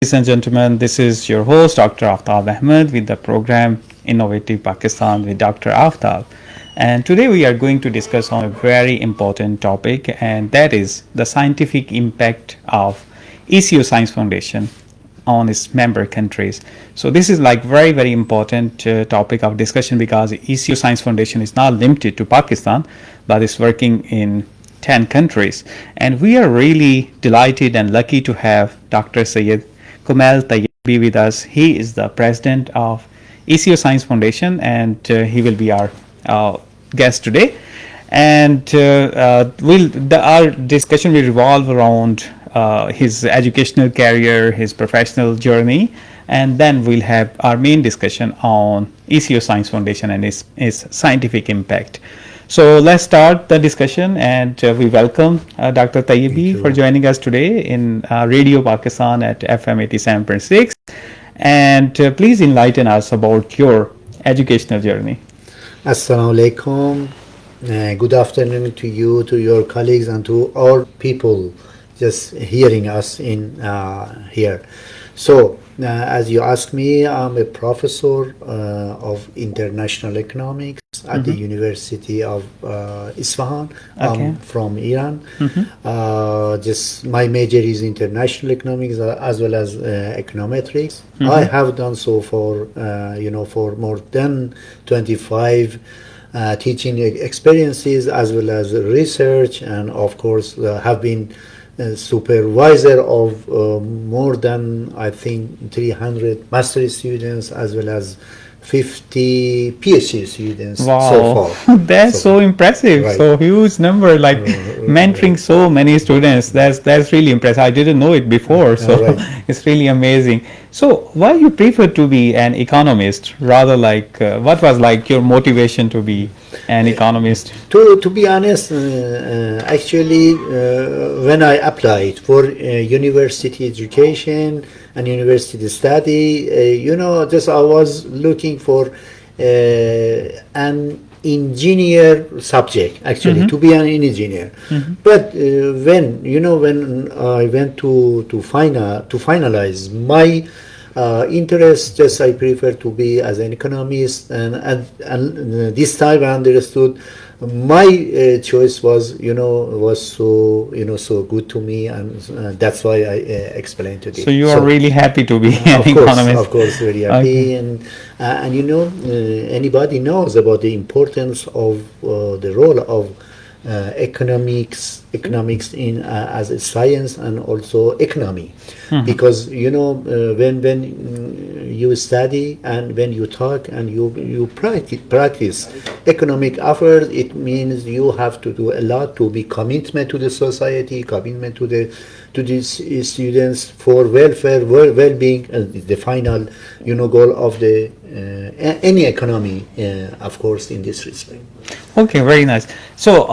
ladies and gentlemen. This is your host, Dr. Aftab Ahmed, with the program Innovative Pakistan with Dr. Aftab. And today we are going to discuss on a very important topic, and that is the scientific impact of ECO Science Foundation on its member countries. So this is like very important topic of discussion because ECO Science Foundation is not limited to Pakistan, but is working in 10 countries. And we are really delighted and lucky to have Dr. Syed Komail Tayebi with us. He is the president of ECO Science Foundation, and he will be our guest today. And our discussion will revolve around his educational career, his professional journey, and then we'll have our main discussion on ECO Science Foundation and its scientific impact. So let's start the discussion, and we welcome Dr. Tayebi for joining us today in Radio Pakistan at FM 87.6. And please enlighten us about your educational journey. Assalamu alaikum. Good afternoon to you, to your colleagues, and to all people just hearing us in here. So, as you asked me, I'm a professor of international economics at the University of Isfahan. I'm from Iran. Just my major is international economics as well as econometrics. I have done so for for more than 25 teaching experiences as well as research, and of course have been supervisor of more than, I think, 300 master students as well as 50 PhD students so far. That's so impressive. Right. So huge number, like mentoring so many students. That's really impressive. I didn't know it before, so it's really amazing. So why you prefer to be an economist rather like what was like your motivation to be an economist? To be honest, actually, when I applied for university education and university study, just I was looking for an engineer subject, actually, to be an engineer. But when I went to finalize my interest, just I prefer to be as an economist, and this time I understood my choice was so good to me, and that's why I explained today. So you are really happy to be an economist. Of course, very happy, and anybody knows about the importance of the role of economics in as a science and also economy, because when you study and when you talk and you practice economic affairs, it means you have to do a lot to be commitment to the society, commitment to the students for welfare, well-being, the final goal of the any economy, of course, in this respect. Okay, very nice. So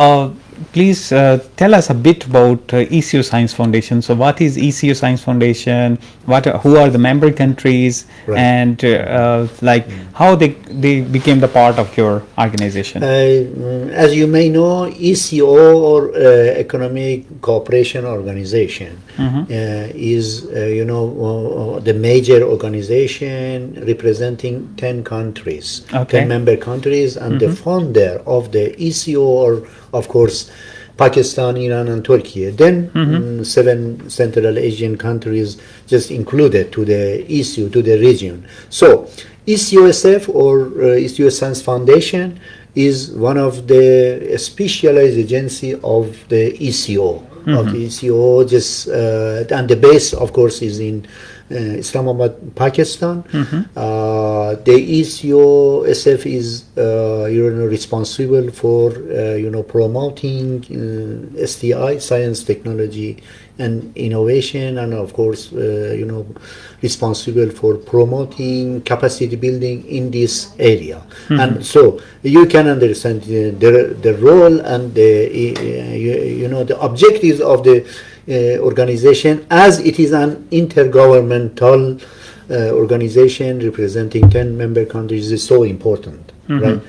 please tell us a bit about ECO Science Foundation. So what is ECO Science Foundation? Who are the member countries? Right. And how they became the part of your organization? As you may know, ECO, or Economic Cooperation Organization, is the major organization representing 10 countries, 10 member countries, and the founder of the ECO are, of course, Pakistan, Iran, and Turkey. Then 7 Central Asian countries just included to the ECO, to the region. So ECOSF, or ECO Science Foundation, is one of the specialized agency of the ECO. Of the ECO, just and the base, of course, is in Islamabad, Pakistan. The ECOSF is responsible for promoting STI, science, technology, and innovation, and of course responsible for promoting capacity building in this area. And so you can understand the role and the objectives of the organization, as it is an intergovernmental organization representing 10 member countries, is so important, right?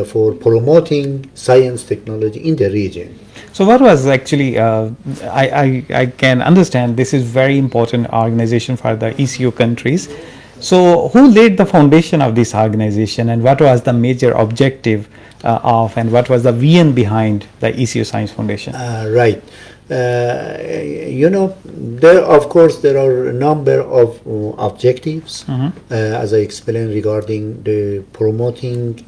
for promoting science technology in the region. So what was actually, I can understand this is very important organization for the ECO countries. So who laid the foundation of this organization, and what was the major objective and what was the vision behind the ECO Science Foundation? Right. There of course there are a number of objectives, as I explained, regarding the promoting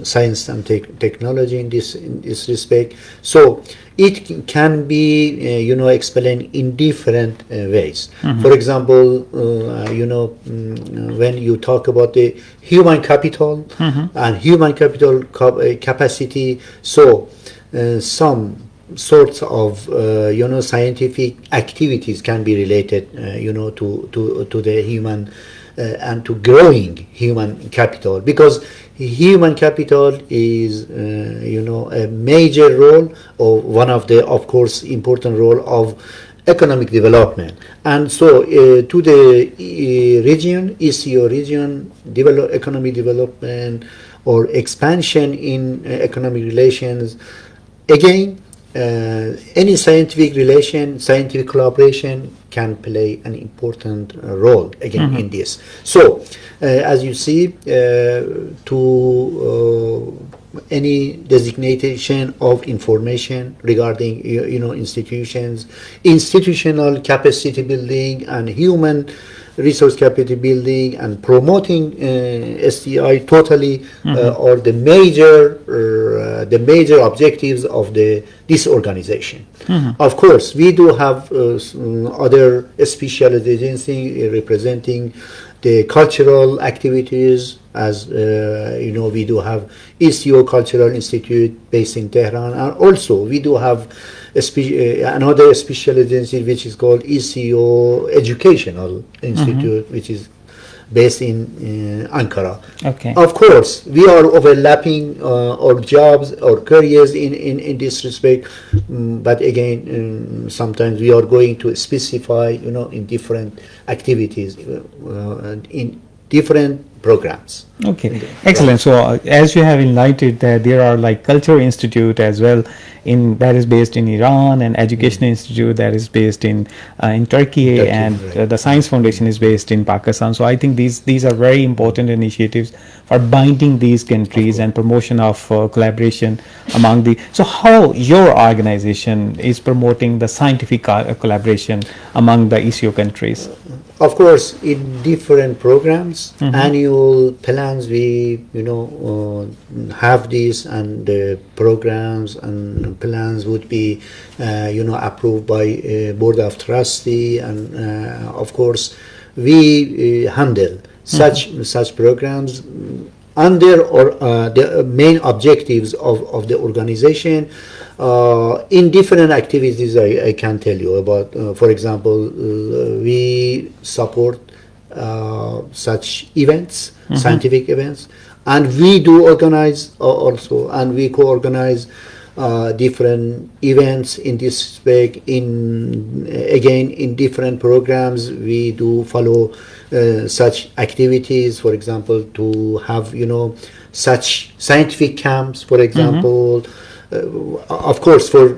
science and technology in this respect. So it can be explained in different ways. For example, when you talk about the human capital and human capital capacity, so some sorts of scientific activities can be related to the human and to growing human capital, because human capital is a major role, or one of the of course important role of economic development. And so to the region, ECO region, economic development or expansion in economic relations, again, any scientific collaboration can play an important role again in this. So, as you see, to any designation of information regarding institutions, institutional capacity building, and human resource capacity building, and promoting STI totally are the major objectives of this organization. Of course, we do have other specialized agencies representing the cultural activities, as we do have ECO Cultural Institute based in Tehran, and also we do have another special agency which is called ECO Educational Institute, which is based in Ankara. Okay. Of course, we are overlapping our jobs or careers in this respect, but again, sometimes we are going to specify, in different activities, in different programs. Okay, excellent. So as you have enlightened that there are like cultural institute as well that is based in Iran, and education institute that is based in Turkey, and right. The Science Foundation is based in Pakistan. So I think these are very important initiatives for binding these countries and promotion of collaboration among the. So how your organization is promoting the scientific collaboration among the ECO countries? Of course, in different programs, annual plans, we have this, and the programs and plans would be approved by board of trustee, and of course we handle such programs under the main objectives of the organization. In different activities, I can tell you about. For example, we support such events, scientific events, and we do organize also, and we co-organize different events in this respect. In different programs, we do follow such activities. For example, to have such scientific camps, for example. Of course, for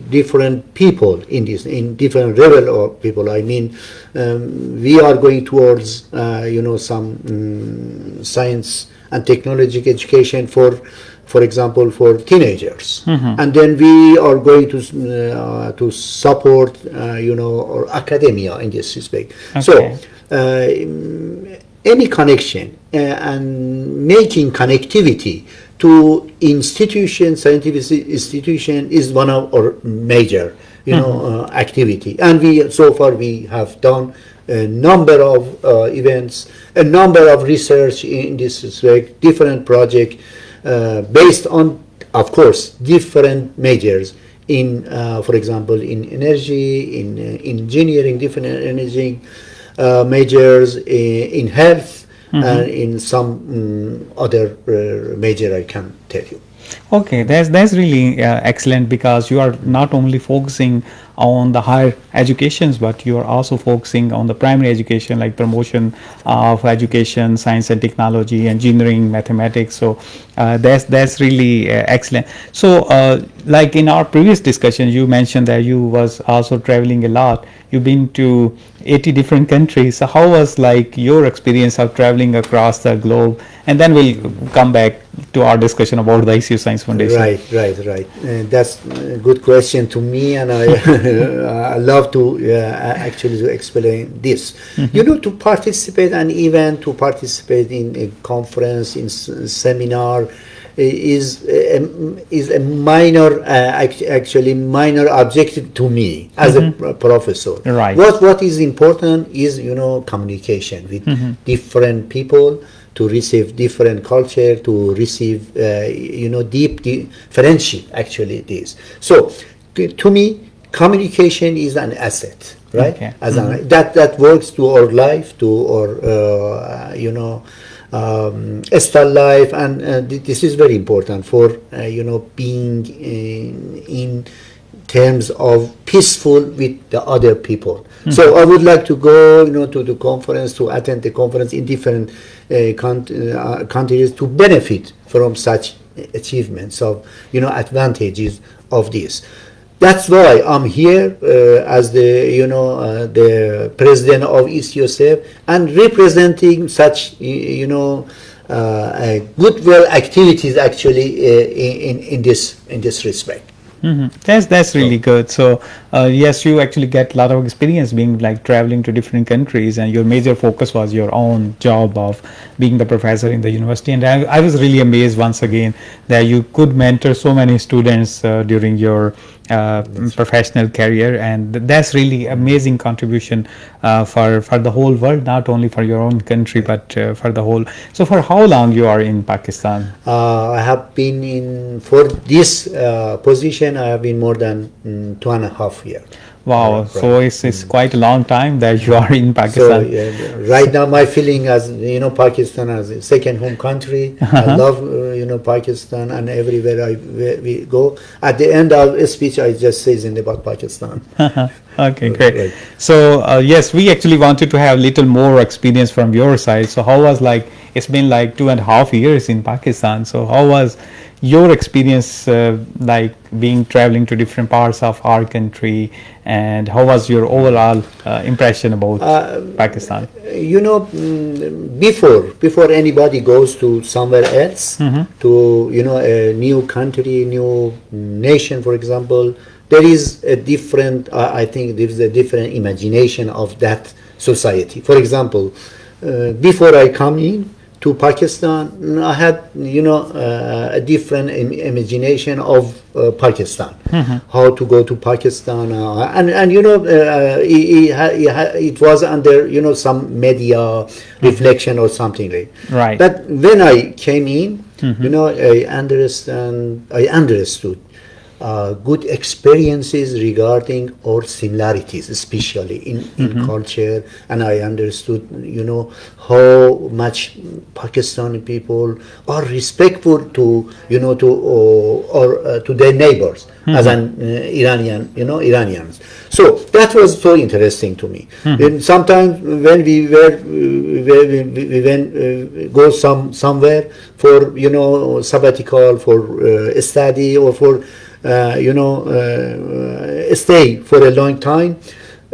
different people in different level of people. I mean, we are going towards some science and technology education for example, for teenagers, and then we are going to support or academia in this respect. Okay. So any connection and making connectivity to scientific institution is one of our major, activity. And so far we have done a number of events, a number of research in this respect, different projects based on, of course, different majors in, for example, in energy, in engineering, different energy majors, in health, and in some other major I can tell you. Okay, that's really excellent, because you are not only focusing on the higher educations, but you are also focusing on the primary education, like promotion of education, science and technology, engineering, mathematics. So that's really excellent. So like in our previous discussion, you mentioned that you was also traveling a lot. You've been to 80 different countries. So how was like your experience of traveling across the globe? And then we'll come back to our discussion about the ICU Science Foundation. Right. That's a good question to me, and I I love to actually to explain this. You know, to participate an event, to participate in a conference, in seminar, is a minor, actually minor objective to me as a professor. Right. What is important is, you know, communication with different people, to receive different culture, to receive you know, deep friendship. Actually, it is. So to me, communication is an asset, right? Okay. As that works to our life, to our you know, style life, and this is very important for you know, being in terms of peaceful with the other people. So I would like to go, you know, to the conference, to attend the conference in different countries, to benefit from such achievements of, you know, advantages of this. That's why I'm here as the, you know, the president of ECOSF, and representing such, you know, goodwill activities actually in this respect. That's really good. So yes, you actually get a lot of experience being like traveling to different countries, and your major focus was your own job of being the professor in the university. And I was really amazed once again that you could mentor so many students during your professional career, and that's really amazing contribution for the whole world, not only for your own country but for the whole. So for how long you are in Pakistan? I have been in, for this position, I have been more than 2.5 years. Wow, Right. so it's quite a long time that you are in So Pakistan. right now, my feeling as, you know, Pakistan as a second home country. I love you know, Pakistan, and everywhere we go. At the end of a speech, I just say something about Pakistan. Okay, great. Right. So yes, we actually wanted to have a little more experience from your side. So how was like, it's been like 2.5 years in Pakistan. So how was your experience like being traveling to different parts of our country, and how was your overall impression about Pakistan? You know, before anybody goes to somewhere else, to, you know, a new country, new nation, for example, there is a different, I think there is a different imagination of that society. For example, before I come in to Pakistan, I had, you know, a different imagination of Pakistan, how to go to Pakistan, and you know, it was under, you know, some media reflection or something like. Right. But when I came in, you know, I understood good experiences regarding our similarities, especially in culture, and I understood, you know, how much Pakistani people are respectful to, you know, to or to their neighbors as an Iranian, you know, Iranians. So that was so interesting to me. And sometimes when we went go somewhere for, you know, sabbatical, for study, or for you know, stay for a long time.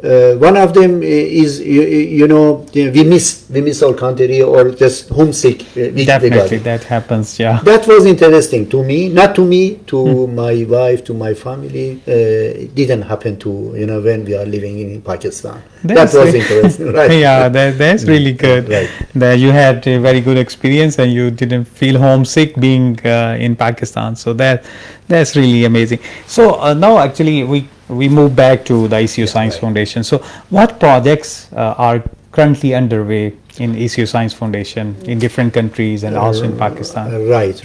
One of them is, you know, we miss our country, or just homesick. Definitely, that happens. Yeah. That was interesting to me, not to me, to my wife, to my family. It didn't happen to, you know, when we are living in Pakistan. That was interesting, right? Yeah, that's really good. Right. That you had a very good experience and you didn't feel homesick being in Pakistan. So that's really amazing. So now actually we move back to the ECU Science right. Foundation. So what projects are currently underway in ECU Science Foundation in different countries and also in Pakistan? Right.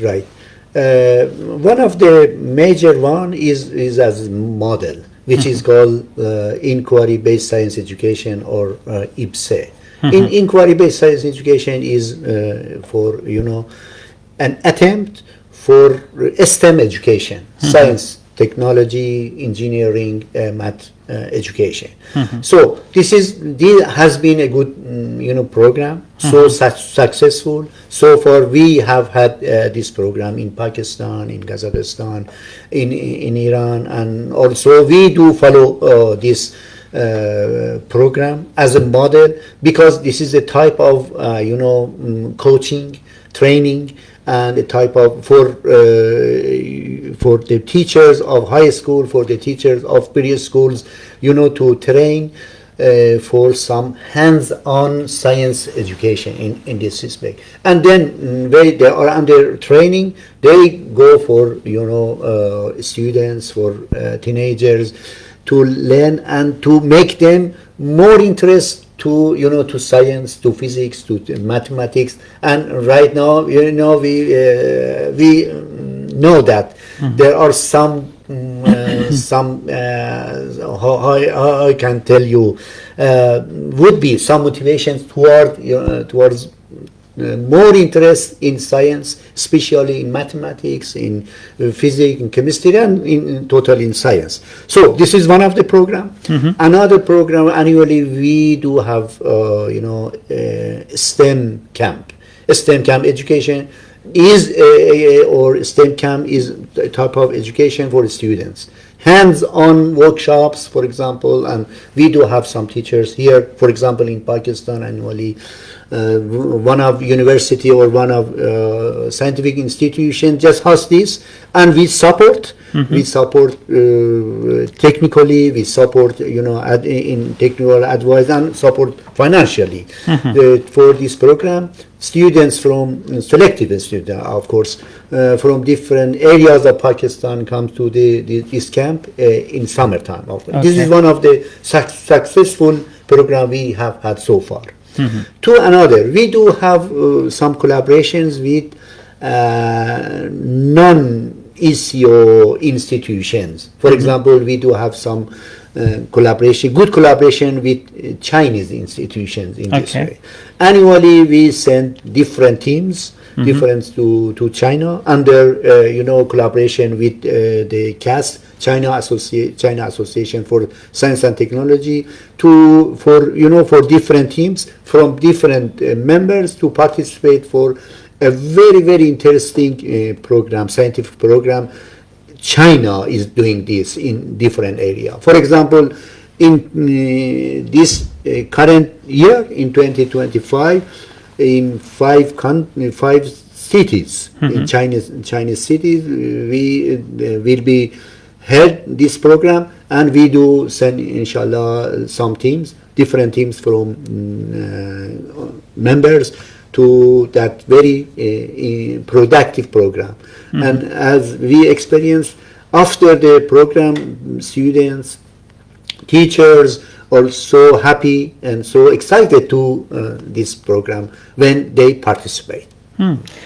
One of the major one is as model, which is called inquiry-based science education, or IBSE. Inquiry-based science education is for, you know, an attempt for STEM education, science, technology, engineering, math education. So this has been a good program, so successful. So far we have had this program in Pakistan, in Kazakhstan, in Iran, and also we do follow this program as a model, because this is a type of coaching, training, and a type of for the teachers of high school, for the teachers of preschools, to train for some hands-on science education in this respect. And then they are under training, they go for students, for teenagers, to learn and to make them more interest to to science, to physics, to mathematics. And right now we know that there are some how I can tell you, would be some motivations towards more interest in science, especially in mathematics, in physics, in chemistry, and in total in science. So this is one of the program. Another program, annually we do have STEM camp. STEM camp education is or STEM camp is a type of education for students. Hands-on workshops, for example, and we do have some teachers here. For example, in Pakistan, annually, one of university or one of scientific institution just hosts this, and we support. We support technically. We support in technical advice, and support financially for this program. Students from selective students, of course, from different areas of Pakistan come to this camp in summertime. Okay. This is one of the successful program we have had so far. To another, we do have some collaborations with non-ECO institutions. For example, we do have some good collaboration with Chinese institutions in this way. Annually, we send different teams, to China under collaboration with the CAST, China Association for Science and Technology, for different teams from different members to participate for a very, very interesting program, scientific program. China is doing this in different area. For example, in this current year, in 2025, in five cities, in Chinese cities, we will be held this program, and we do send, inshallah, some teams, different teams from members to that very productive program. And as we experienced, after the program, students, teachers are so happy and so excited to this program when they participate.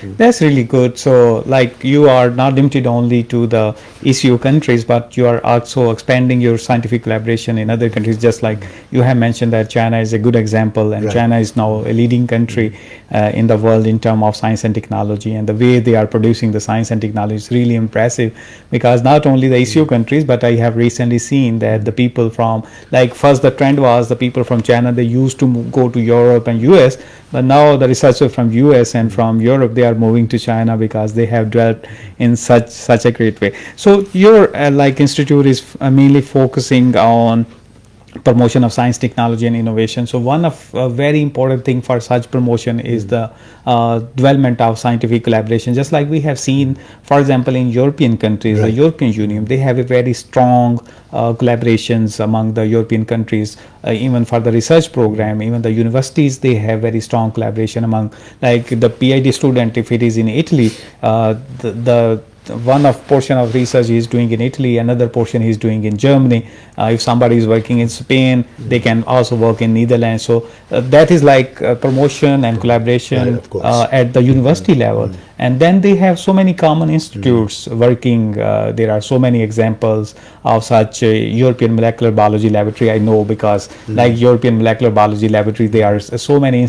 That's really good. So, like, you are not limited only to the ECU countries, but you are also expanding your scientific collaboration in other countries. Just like you have mentioned that China is a good example, and China is now a leading country in the world in terms of science and technology, and the way they are producing the science and technology is really impressive. Because not only the ECU countries, but I have recently seen that the people from, like, first the trend was the people from China, they used to go to Europe and US, but now the researchers from US and from Europe, they are moving to China because they have developed in such a great way. So your institute is mainly focusing on promotion of science, technology, and innovation. So one of very important thing for such promotion is the development of scientific collaboration. Just like we have seen, for example, in European countries, the European Union, they have a very strong collaborations among the European countries, even for the research program. Even the universities, they have very strong collaboration among, like, the PhD student, if it is in Italy, the one of portion of research he is doing in Italy, another portion he is doing in Germany. If somebody is working in Spain, they can also work in Netherlands. So that is like promotion and collaboration at the university level. And then they have so many common institutes working. There are so many examples of such European Molecular Biology Laboratory. I know because like European Molecular Biology Laboratory, there are so many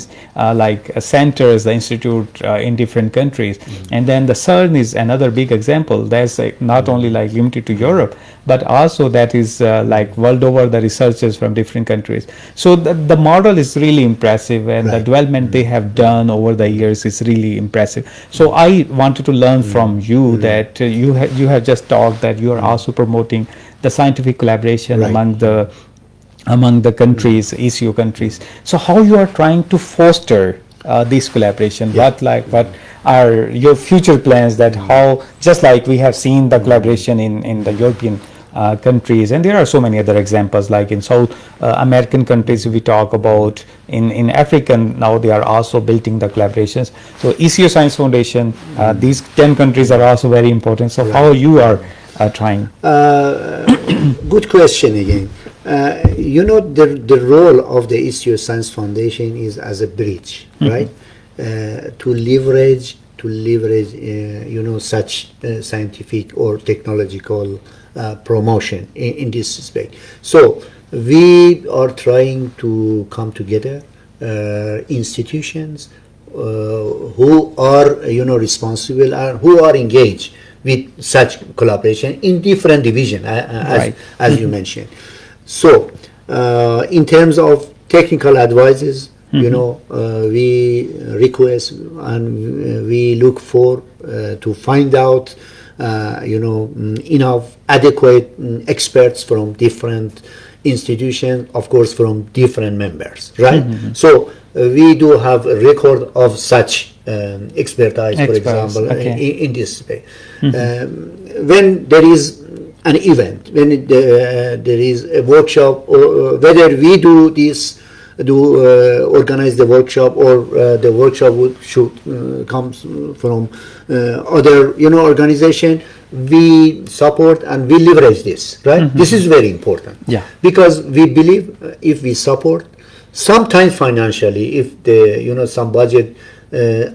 centers, the institute in different countries. And then the CERN is another big example. That's not only like limited to Europe, but also that is like world over the researchers from different countries. So the model is really impressive, and the development they have done over the years is really impressive. So I wanted to learn from you that you have just talked that you are also promoting the scientific collaboration among the countries, ECO countries. So how you are trying to foster this collaboration? What are your future plans, that how, just like we have seen the collaboration in the European countries, and there are so many other examples, like in South American countries we talk about, in African now they are also building the collaborations. So ECO Science Foundation, these 10 countries are also very important. So how you are trying? Good question again. The role of the ECO Science Foundation is as a bridge, right? To leverage such scientific or technological promotion in this respect. So we are trying to come together institutions who are responsible and who are engaged with such collaboration in different divisions, as you mentioned. So in terms of technical advices, we request and we look for to find out enough adequate experts from different institutions, of course from different members, right? So we do have a record of such expertise, for example, in this space. When there is an event, when there is a workshop, or whether we do this, organize the workshop, or the workshop should comes from other organization, we support and we leverage this, right? This is very important, because we believe if we support, sometimes financially, if the some budget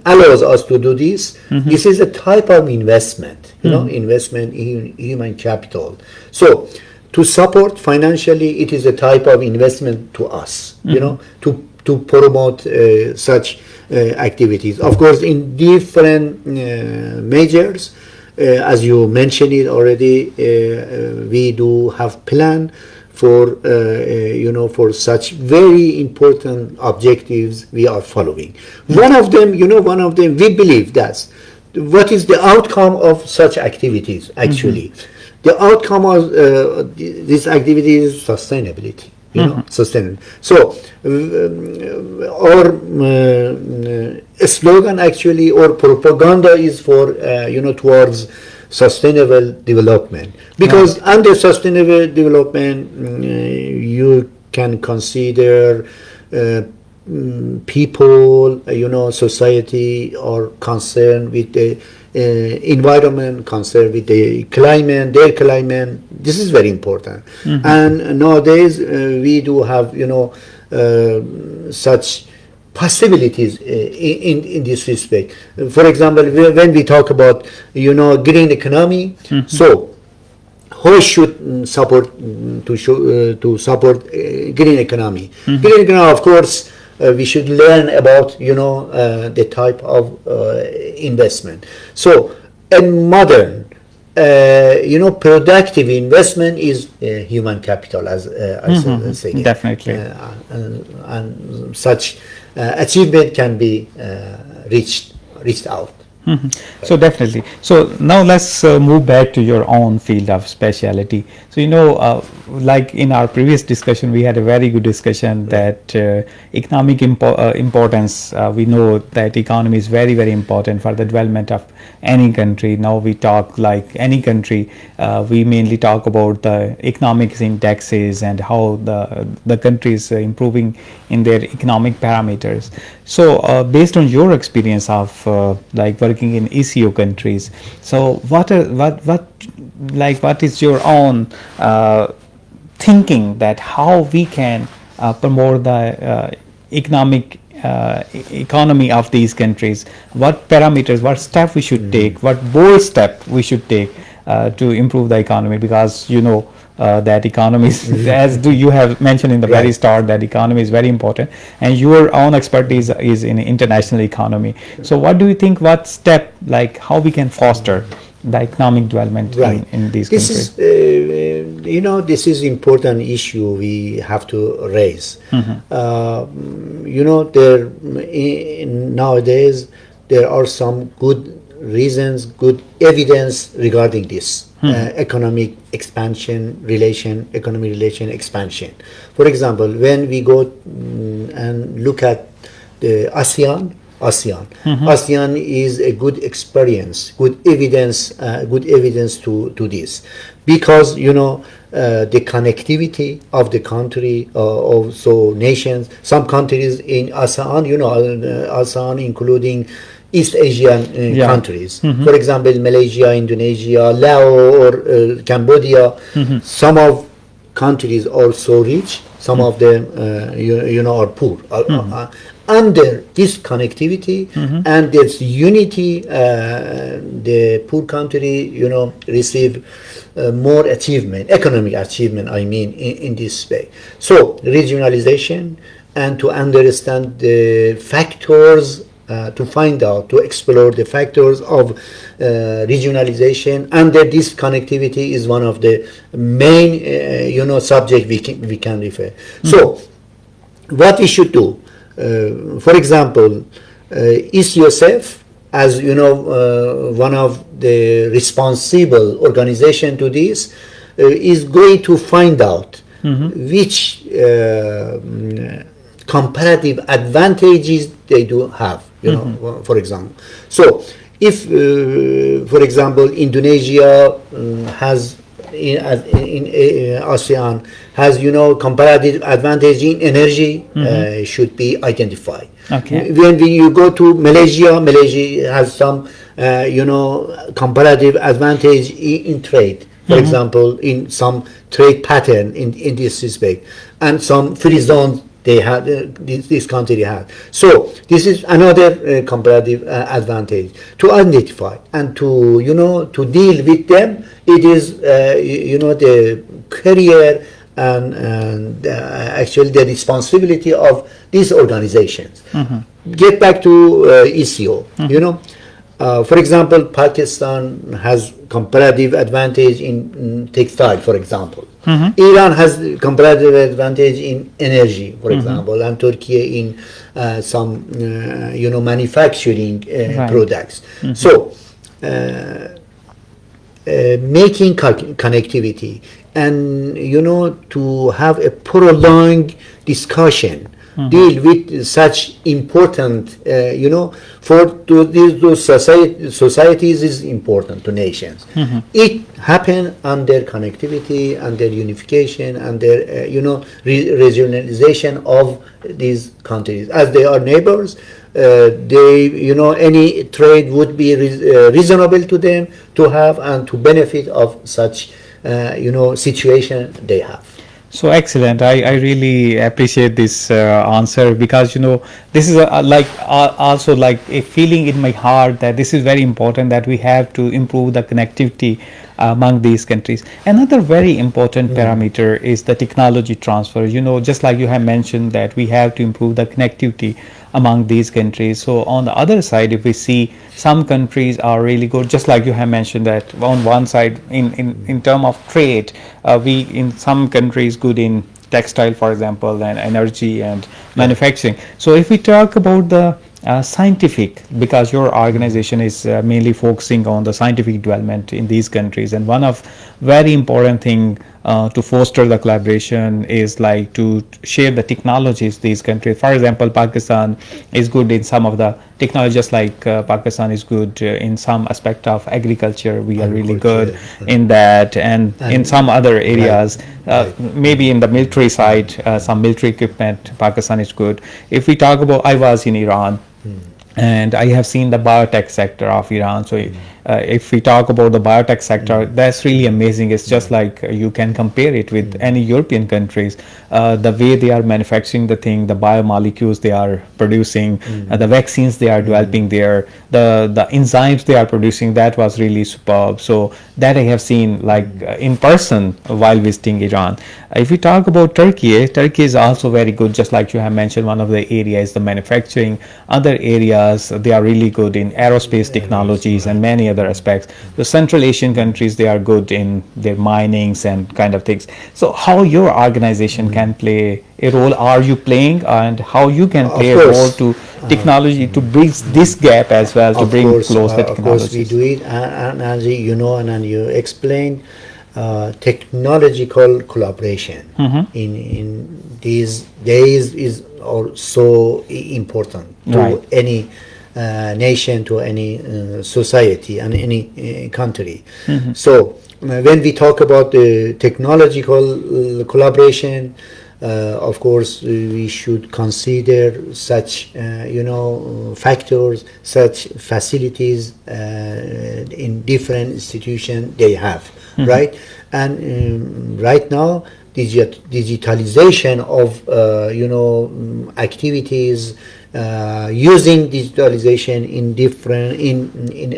allows us to do this, this is a type of investment, investment in human capital. So to support financially, it is a type of investment to us, to promote such activities. Of course, in different measures, as you mentioned it already, we do have plan for for such very important objectives we are following. One of them, we believe that what is the outcome of such activities actually. The outcome of this activity is sustainability, sustainable. So our slogan actually, or propaganda, is for towards sustainable development, because under sustainable development you can consider people, society are concerned with the environment, concerned with the climate, their climate. This is very important. And nowadays we do have such possibilities in this respect. For example, when we talk about green economy, so who should support to support green economy? Green economy, of course, we should learn about the type of investment. So a modern productive investment is human capital, as I say. Definitely. And such achievement can be reached out. So definitely. So now let's move back to your own field of specialty. So like in our previous discussion, we had a very good discussion that economic importance. We know that economy is very, very important for the development of any country. Now we talk like any country, we mainly talk about the economic indexes and how the country is improving in their economic parameters. So based on your experience of like working in ECO countries, so what is your own thinking that how we can promote the economic economy of these countries, what parameters, what step we should take, what bold step we should take to improve the economy, because that economy is, as do you have mentioned in the very Right. start, that economy is very important, and your own expertise is in international economy. So what do you think, what step, like how we can foster the economic development Right. in these This countries? is, this is important issue we have to raise. Nowadays there are some good reasons, good evidence regarding this economic relation expansion. For example, when we go and look at the ASEAN is a good experience, good evidence to this, because the connectivity of the country, also nations. Some countries in ASEAN, ASEAN including East Asian Yeah. countries. For example, Malaysia, Indonesia, Laos, or Cambodia. Some of countries are so rich, some of them are poor. Under this connectivity and this unity, the poor country receive more achievement, economic achievement, I mean, in this way. So regionalization, and to understand the factors, to find out, to explore the factors of regionalization under this connectivity is one of the main subject we can refer. So what we should do, for example, ICOSF, as one of the responsible organization to this, is going to find out which comparative advantages they do have, for example. So if, for example, Indonesia has in ASEAN has comparative advantage in energy, should be identified. Okay. When you go to Malaysia has some comparative advantage in trade. For example, in some trade pattern in this respect, and some free zones they had, this country had. So this is another comparative advantage to identify and to to deal with them. It is the career and actually the responsibility of these organizations. Get back to ECO. For example, Pakistan has comparative advantage in textile, for example. Iran has comparative advantage in energy, for example, and Turkey in some manufacturing products. So making connectivity and to have a prolonged discussion, deal with such important for those societies is important to nations. It happen under connectivity, under unification, under regionalization of these countries, as they are neighbors. They any trade would be reasonable to them to have and to benefit of such situation they have. So excellent. I really appreciate this answer, because this is also like a feeling in my heart that this is very important, that we have to improve the connectivity among these countries. Another very important parameter is the technology transfer. Just like you have mentioned, that we have to improve the connectivity among these countries. So on the other side, if we see some countries are really good, just like you have mentioned, that on one side in term of trade, we in some countries good in textile, for example, and energy and manufacturing. So if we talk about the scientific, because your organization is mainly focusing on the scientific development in these countries, and one of very important thing to foster the collaboration is like to share the technologies these countries. For example, Pakistan is good in some of the technology, just like Pakistan is good in some aspect of agriculture. We are really good in that, and in some other areas, maybe in the military side, some military equipment, Pakistan is good. If we talk about, I was in Iran, and I have seen the biotech sector of Iran. So If we talk about the biotech sector, that's really amazing. It's just like you can compare it with any European countries. The way they are manufacturing the thing, the biomolecules they are producing, the vaccines they are developing there, the enzymes they are producing, that was really superb. So that I have seen like in person while visiting Iran. If we talk about Turkey, Turkey is also very good, just like you have mentioned. One of the areas, the manufacturing. Other areas, they are really good in aerospace technologies and many other aspects. The Central Asian countries, they are good in their minings and kind of things. So how your organization can play a role, are you playing, and how you can Of play a role course, to technology to bridge this gap as well, to bring close the of course, we technologies. do it, and as you know, and you explained, technological collaboration in these days is also important to Right. any nation, to any society, and any country. So when we talk about the technological collaboration, of course, we should consider such, factors, such facilities in different institutions they have, right? And right now, digitalization of, activities, using digitalization in different in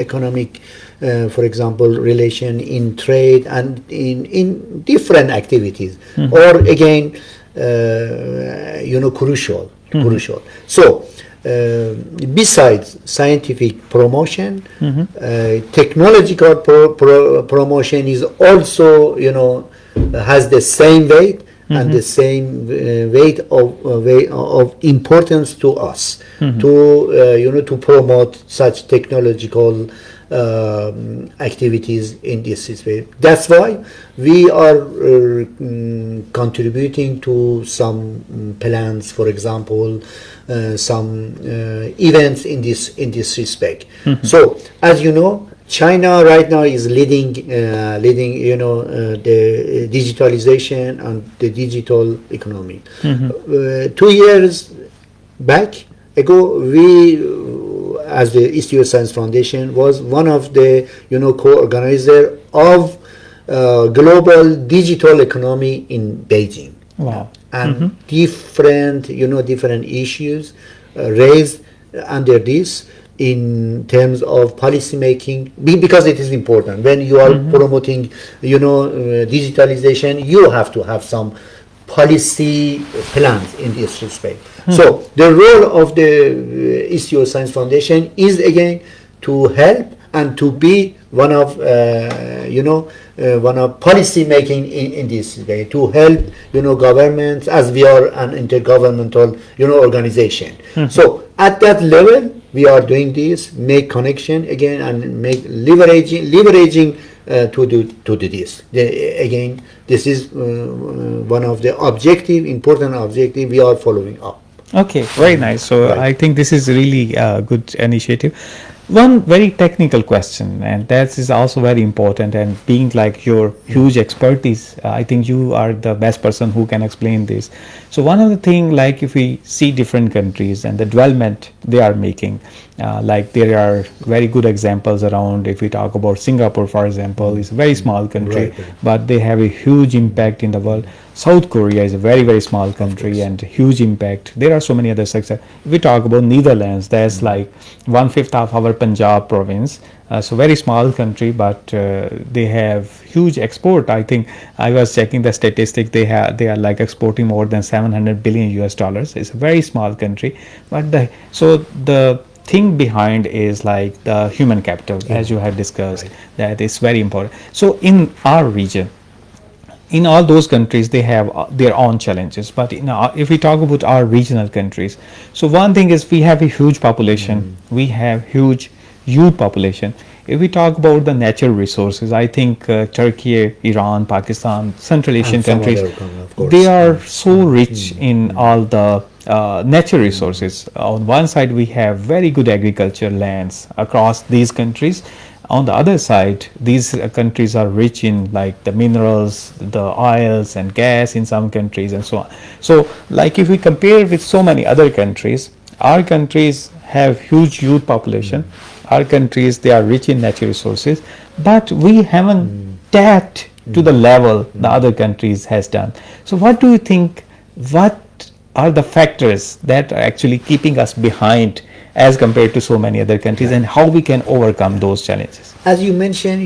economic, for example, relation in trade and in different activities, or again, crucial. So besides scientific promotion, technological promotion is also, has the same weight and the same weight of importance to us, to to promote such technological activities in this space. That's why we are contributing to some plans, for example, some events in this respect. So, as you know, China right now is leading, the digitalization and the digital economy. 2 years back ago, we, as the East US Science Foundation, was one of the, co-organizer of global digital economy in Beijing. Wow. And different issues raised under this, in terms of policy making, because it is important when you are promoting, digitalization, you have to have some policy plans in this respect. So the role of the East US Science Foundation is again to help and to be one of one of policy making in this way, to help governments, as we are an intergovernmental organization. So at that level we are doing this, make connection again, and make leveraging to do this. Again, this is one of the important objective we are following up. Okay, very nice. So Right. I think this is really a good initiative. One very technical question, and that is also very important. And being like your huge expertise, I think you are the best person who can explain this. So one of the thing, like if we see different countries and the development they are making, like there are very good examples around. If we talk about Singapore, for example, it's a very small country, Right. but they have a huge impact in the world. South Korea is a very, very small country and huge impact. There are so many other sectors. If we talk about Netherlands, that's like 1/5 of our Punjab province. So very small country, but they have huge export. I think I was checking the statistic. They are like exporting more than 700 billion US dollars. It's a very small country, but the thing behind is like the human capital, as you have discussed, that is very important. So in our region, in all those countries, they have their own challenges, but if we talk about our regional countries, so one thing is we have a huge population, we have huge youth population. If we talk about the natural resources, I think Turkey, Iran, Pakistan, Central Asian And some countries, other of course. they are so rich in all the natural resources. On one side, we have very good agriculture lands across these countries. On the other side, these countries are rich in like the minerals, the oils and gas in some countries and so on. So like if we compare with so many other countries, our countries have huge youth population, our countries, they are rich in natural resources, but we haven't tapped to the level the other countries has done. So what do you think, what are the factors that are actually keeping us behind as compared to so many other countries, and how we can overcome those challenges? As you mentioned,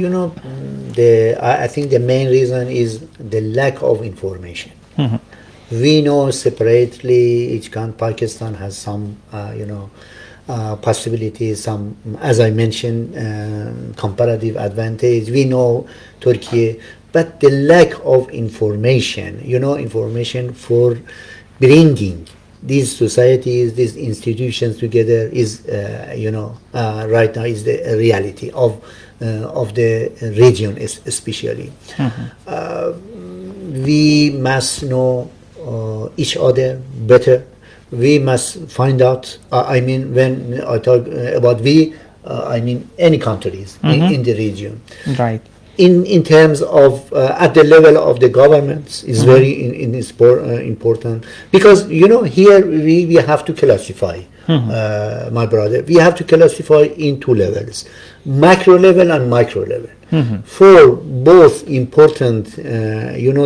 I think the main reason is the lack of information. We know separately each country, Pakistan has some, possibilities, some, as I mentioned, comparative advantage. We know Turkey, but the lack of information, information for bringing these societies, these institutions together is, right now is the reality of the region, especially. We must know each other better. We must find out. When I talk about we, I mean any countries in the region. Right. In terms of at the level of the governments is very important, because here we have to classify, my brother, we have to classify in two levels, macro level and micro level. For both important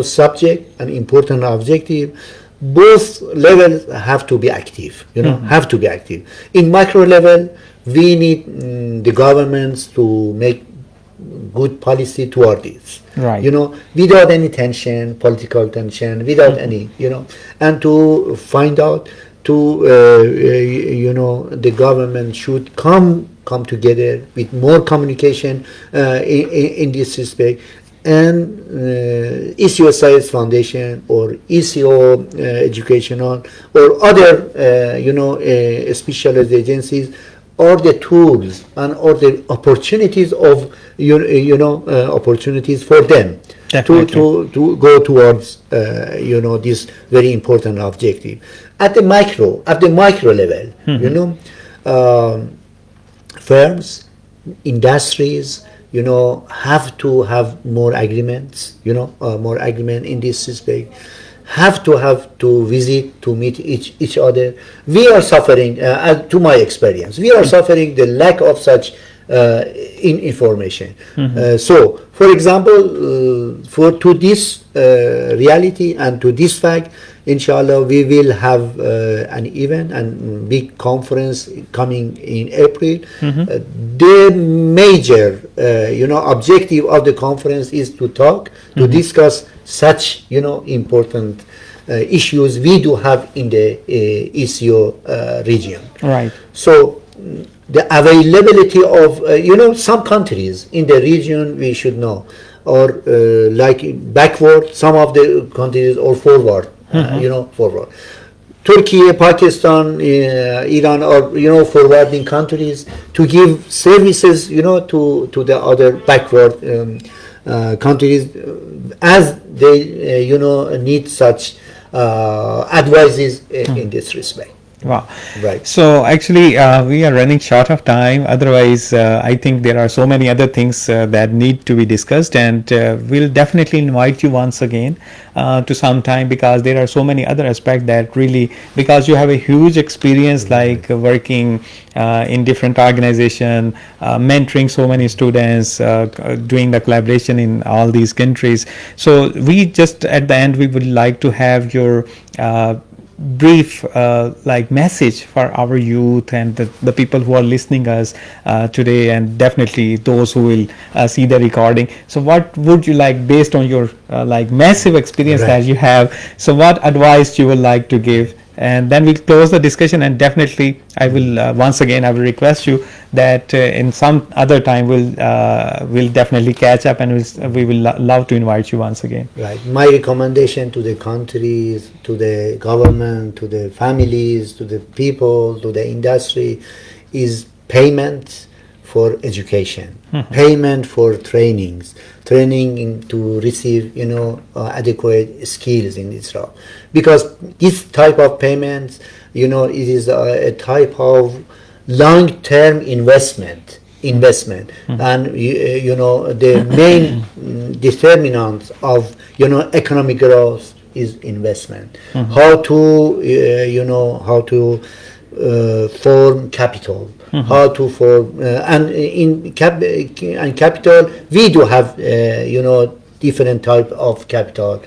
subject and important objective, both levels have to be active, have to be active. In micro level, we need the governments to make good policy toward this, Right. Without any tension, political tension, without any, and to find out to, the government should come together with more communication in this respect. And ECO Science Foundation or ECO Educational or other, specialized agencies or the tools and or the opportunities of opportunities for them to go towards this very important objective at the micro level. Firms, industries, have to have more agreements, more agreement in this respect. Have to visit, to meet each other. We are suffering, to my experience, we are suffering the lack of such information. So, for example, to this reality and to this fact, inshallah, we will have an event and big conference coming in April. The major, objective of the conference is to talk, to discuss such, important issues we do have in the ECO region. Right. So the availability of, some countries in the region we should know, or like backward, some of the countries, or forward, forward. Turkey, Pakistan, Iran are, forwarding countries to give services, to the other backward countries as they, need such advices in this respect. Wow. Right. So actually, we are running short of time. Otherwise, I think there are so many other things that need to be discussed, and we'll definitely invite you once again to some time, because there are so many other aspects that really, because you have a huge experience like working in different organizations, mentoring so many students, doing the collaboration in all these countries. So we just at the end, we would like to have your brief message for our youth and the people who are listening us today, and definitely those who will see the recording. So what would you like, based on your massive experience that you have, so what advice you would like to give? And then we'll close the discussion, and definitely I will once again I will request you that in some other time we'll definitely catch up, and we will love to invite you once again. Right. My recommendation to the countries, to the government, to the families, to the people, to the industry is payment for education, payment for training to receive, adequate skills in this job. Because this type of payments, it is a type of long-term investment, and the main determinant of economic growth is investment. How to form capital, how to form, and capital, we do have, different type of capital,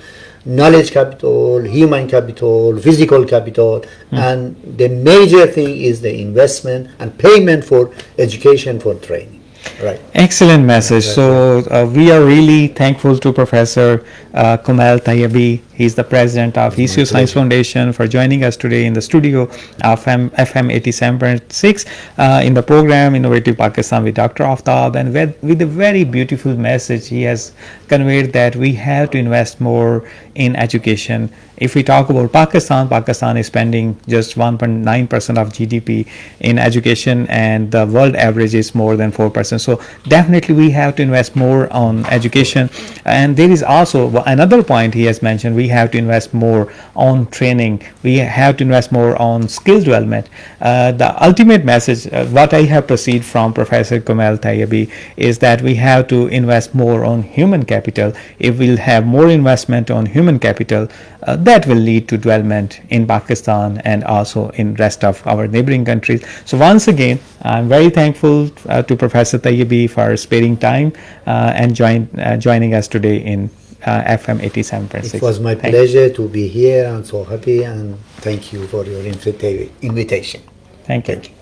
knowledge capital, human capital, physical capital, and the major thing is the investment and payment for education for training. Right. Excellent message. Right. So we are really thankful to Professor Komail Tayebi. He's the president of ECU Science Foundation for joining us today in the studio of FM 87.6 in the program Innovative Pakistan with Dr. Aftab, and with a very beautiful message he has conveyed that we have to invest more in education. If we talk about Pakistan, Pakistan is spending just 1.9% of GDP in education, and the world average is more than 4%. So definitely we have to invest more on education. And there is also another point he has mentioned: we have to invest more on training. We have to invest more on skill development. The ultimate message, what I have perceived from Professor Komail Tayebi, is that we have to invest more on human capital. If we'll have more investment on human capital, that will lead to development in Pakistan and also in rest of our neighboring countries. So once again, I'm very thankful to Professor Tayebi for sparing time and joining us today in FM 87.6. It was my pleasure to be here. I'm so happy, and thank you for your invitation. Thank you. Thank you.